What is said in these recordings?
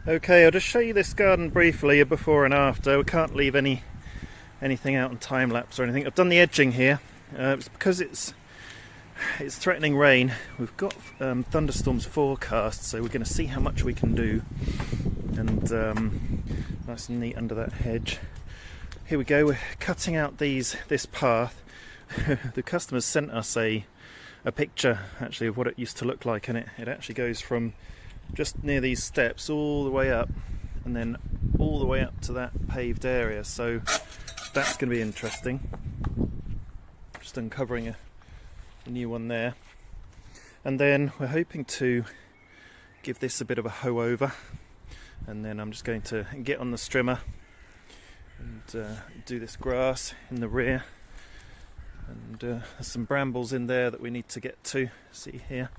Okay, I'll just show you this garden briefly, a before and after. We can't leave anything out on time lapse or anything. I've done the edging here. It's because it's threatening rain. We've got thunderstorms forecast, so we're going to see how much we can do. And nice and neat under that hedge. Here we go. We're cutting out this path. The customers sent us a picture actually of what it used to look like, and it actually goes from just near these steps all the way up and then all the way up to that paved area, so that's going to be interesting. Just uncovering a new one there, and then we're hoping to give this a bit of a hoe over, and then I'm just going to get on the strimmer and do this grass in the rear, and there's some brambles in there that we need to get to. See here,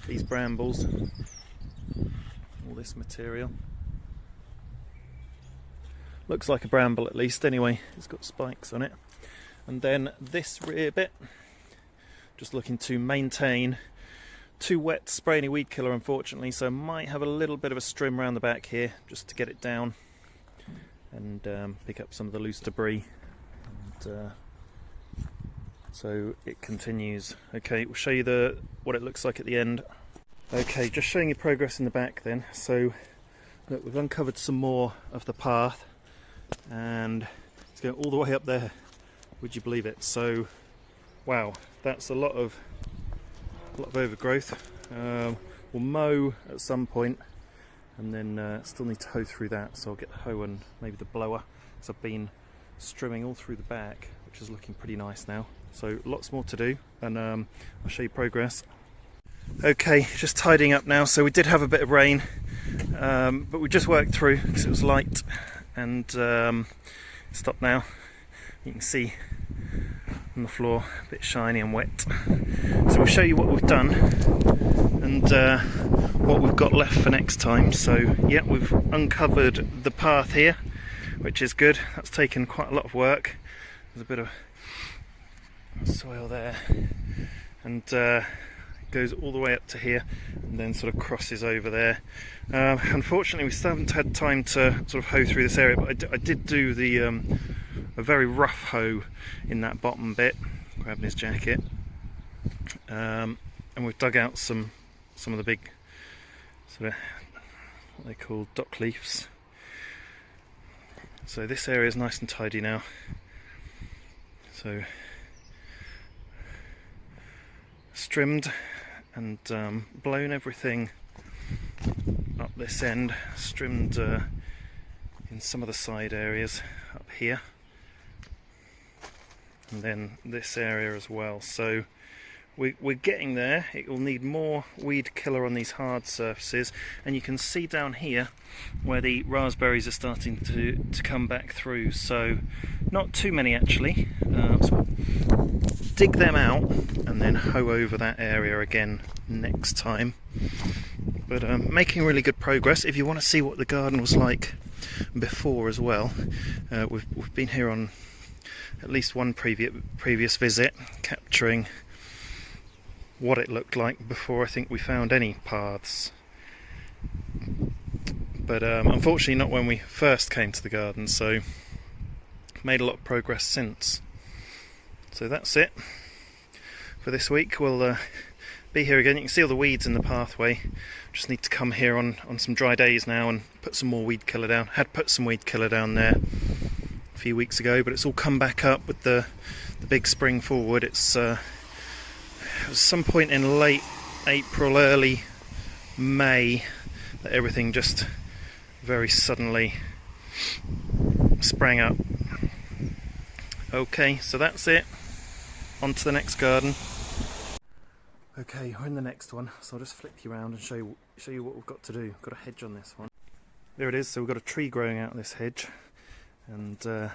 these brambles, all this material. Looks like a bramble at least, anyway, it's got spikes on it. And then this rear bit, just looking to maintain. Too wet to spray any weed killer unfortunately, so I might have a little bit of a strim around the back here just to get it down and pick up some of the loose debris. And, so it continues. Okay, we'll show you what it looks like at the end. Okay, just showing you progress in the back then. So look, we've uncovered some more of the path and it's going all the way up there. Would you believe it? So wow, that's a lot of overgrowth. We'll mow at some point, and then still need to hoe through that, so I'll get the hoe and maybe the blower, because I've been strimming all through the back, which is looking pretty nice now. So lots more to do, and I'll show you progress. Okay, just tidying up now. So we did have a bit of rain, but we just worked through because it was light, and stopped now. You can see on the floor, a bit shiny and wet. So we'll show you what we've done and what we've got left for next time. So yeah, we've uncovered the path here, which is good. That's taken quite a lot of work. There's a bit of soil there, and goes all the way up to here and then sort of crosses over there. Unfortunately we still haven't had time to sort of hoe through this area, but I did do a very rough hoe in that bottom bit, grabbing his jacket, and we've dug out some of the big sort of what they call dock leaves. So this area is nice and tidy now. So strimmed and blown everything up this end, strimmed in some of the side areas up here, and then this area as well. So we're getting there. It will need more weed killer on these hard surfaces, and you can see down here where the raspberries are starting to come back through, so not too many actually. So dig them out and then hoe over that area again next time. But making really good progress. If you want to see what the garden was like before as well, we've been here on at least one previous visit, capturing what it looked like before I think we found any paths. But unfortunately not when we first came to the garden, so made a lot of progress since. So that's it for this week. We'll be here again. You can see all the weeds in the pathway. Just need to come here on some dry days now and put some more weed killer down. Had put some weed killer down there a few weeks ago, but it's all come back up with the big spring forward. It was some point in late April, early May that everything just very suddenly sprang up. Okay, so that's it. On to the next garden. Okay, we're in the next one, so I'll just flip you around and show you what we've got to do. We've got a hedge on this one. There it is. So we've got a tree growing out of this hedge, and a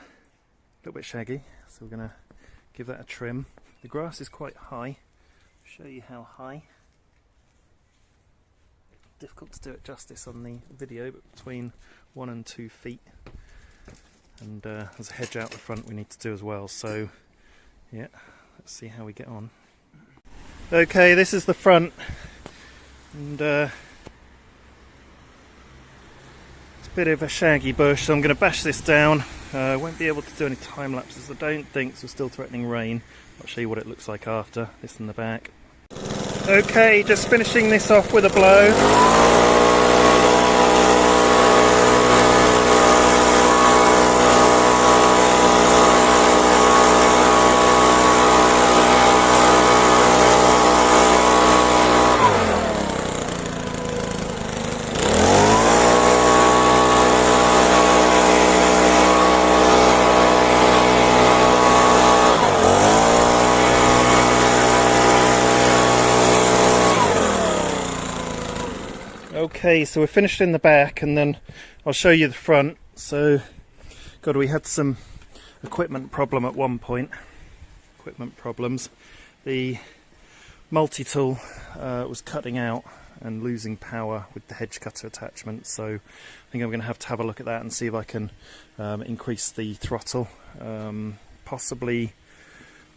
little bit shaggy, so we're going to give that a trim. The grass is quite high. Show you how high. Difficult to do it justice on the video, but between 1 and 2 feet. And there's a hedge out the front we need to do as well, so yeah, let's see how we get on. Okay, this is the front, and Bit of a shaggy bush, so I'm going to bash this down. Won't be able to do any time lapses, I don't think, so still threatening rain. I'll show you what it looks like after, this in the back. Okay, just finishing this off with a blow. Okay, so we're finished in the back, and then I'll show you the front. So, God, we had some equipment problem at one point. Equipment problems. The multi-tool was cutting out and losing power with the hedge cutter attachment, so I think I'm going to have a look at that and see if I can increase the throttle. Possibly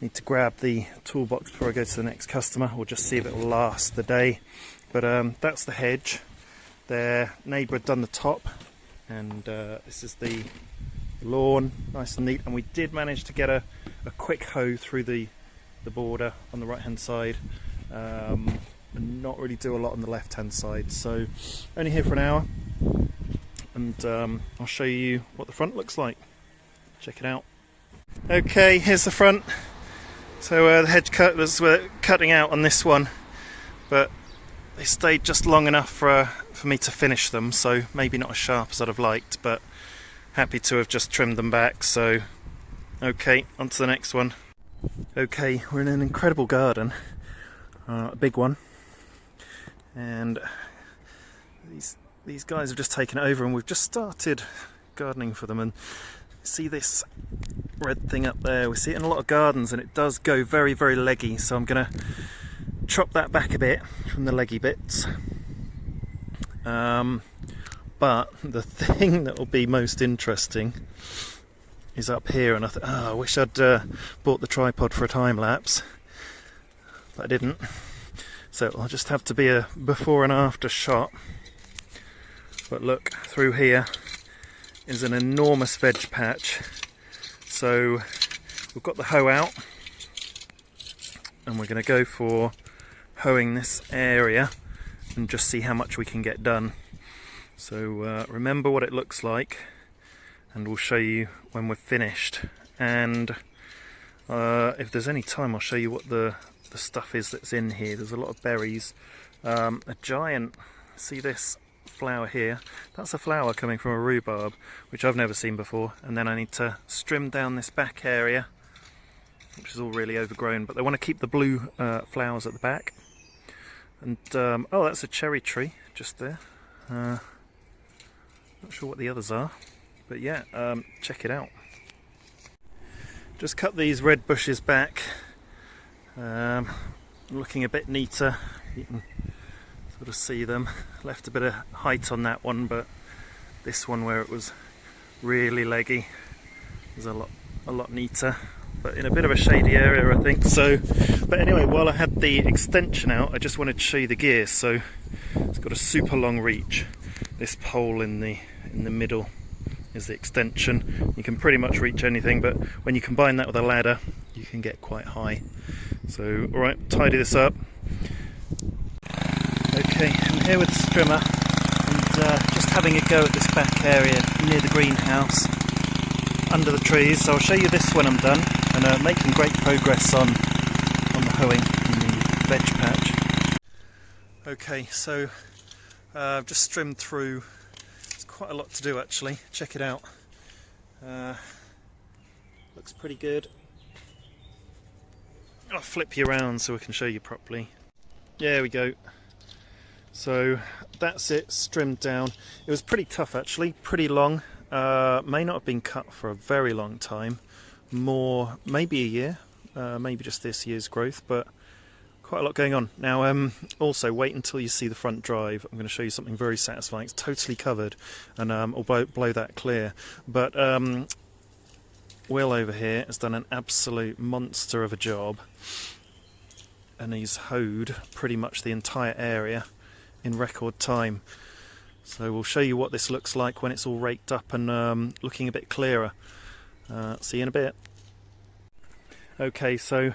need to grab the toolbox before I go to the next customer, or just see if it will last the day. But that's the Hedge. Their neighbour had done the top, and this is the lawn, nice and neat. And we did manage to get a quick hoe through the border on the right hand side, and not really do a lot on the left hand side. So only here for an hour, and I'll show you what the front looks like. Check it out. Okay, here's the front. So the hedge cut was cutting out on this one, but they stayed just long enough for me to finish them, so maybe not as sharp as I'd have liked, but happy to have just trimmed them back. So okay, on to the next one. Okay, we're in an incredible garden, a big one, and these guys have just taken it over, and we've just started gardening for them. And see this red thing up there? We see it in a lot of gardens, and it does go very, very leggy, so I'm gonna chop that back a bit from the leggy bits. But the thing that will be most interesting is up here, and I wish I'd bought the tripod for a time lapse, but I didn't. So I'll just have to be a before and after shot. But look, through here is an enormous veg patch. So we've got the hoe out, and we're going to go for hoeing this area and just see how much we can get done. So remember what it looks like, and we'll show you when we're finished. And if there's any time, I'll show you what the stuff is that's in here. There's a lot of berries, a giant, see this flower here? That's a flower coming from a rhubarb, which I've never seen before. And then I need to trim down this back area, which is all really overgrown, but they want to keep the blue flowers at the back. And oh, that's a cherry tree just there. Not sure what the others are, but yeah, check it out. Just cut these red bushes back, looking a bit neater. You can sort of see them. Left a bit of height on that one, but this one where it was really leggy is a lot neater, but in a bit of a shady area, I think. So, but anyway, while I had the extension out, I just wanted to show you the gear. So it's got a super long reach. This pole in the middle is the extension. You can pretty much reach anything, but when you combine that with a ladder, you can get quite high. So, all right, tidy this up. Okay, I'm here with the strimmer, and just having a go at this back area near the greenhouse, under the trees. So I'll show you this when I'm done, and making great progress on the hoeing in the veg patch. Okay, so I've just trimmed through. There's quite a lot to do actually. Check it out. Looks pretty good. I'll flip you around so we can show you properly. There we go. So that's it, trimmed down. It was pretty tough actually, pretty long. May not have been cut for a very long time, more maybe a year, maybe just this year's growth, but quite a lot going on. Now also wait until you see the front drive. I'm going to show you something very satisfying. It's totally covered, and I'll blow that clear. But Will over here has done an absolute monster of a job, and he's hoed pretty much the entire area in record time. So we'll show you what this looks like when it's all raked up and looking a bit clearer. See you in a bit. Okay, so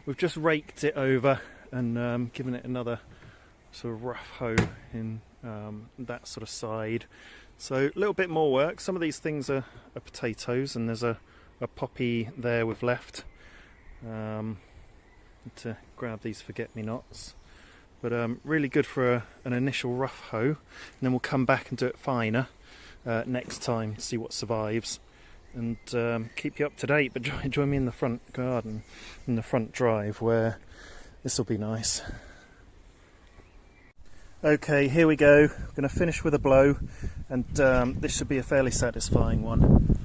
we've just raked it over and given it another sort of rough hoe in that sort of side. So a little bit more work. Some of these things are potatoes, and there's a poppy there we've left. To grab these forget-me-nots. But really good for an initial rough hoe, and then we'll come back and do it finer next time to see what survives, and keep you up to date. But join me in the front garden, in the front drive, where this will be nice. Okay, here we go. We're going to finish with a blow, and this should be a fairly satisfying one.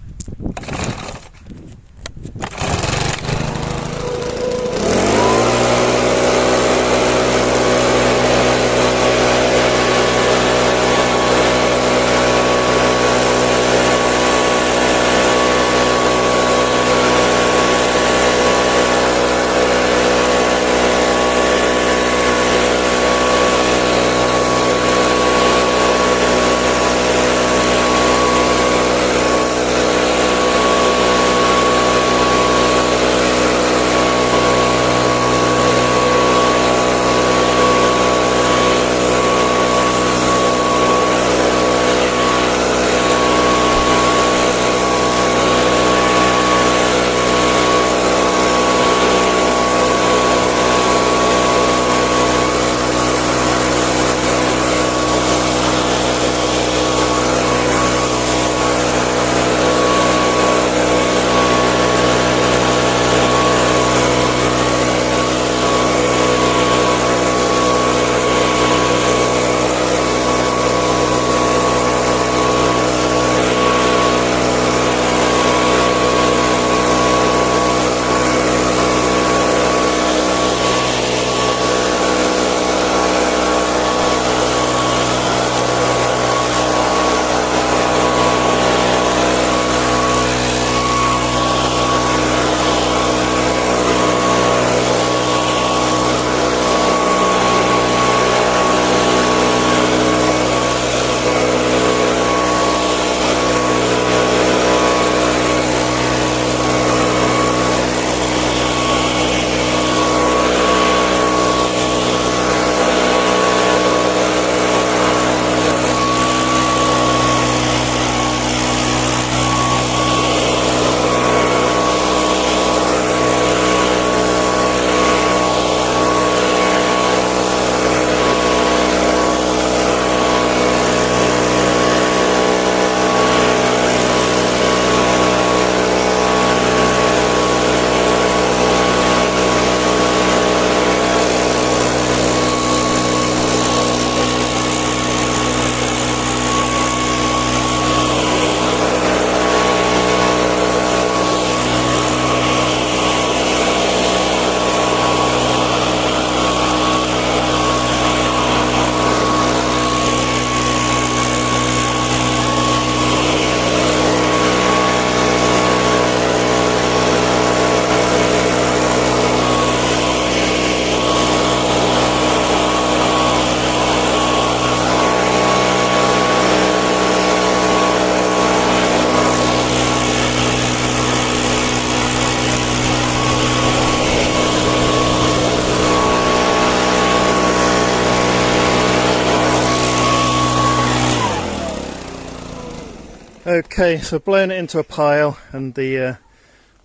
Okay, so blown it into a pile, and the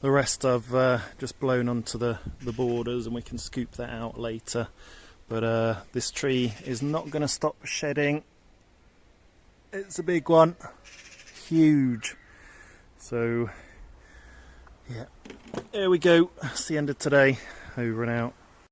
rest I've just blown onto the borders, and we can scoop that out later. But this tree is not going to stop shedding. It's a big one, huge. So yeah, there we go. That's the end of today. Over and out.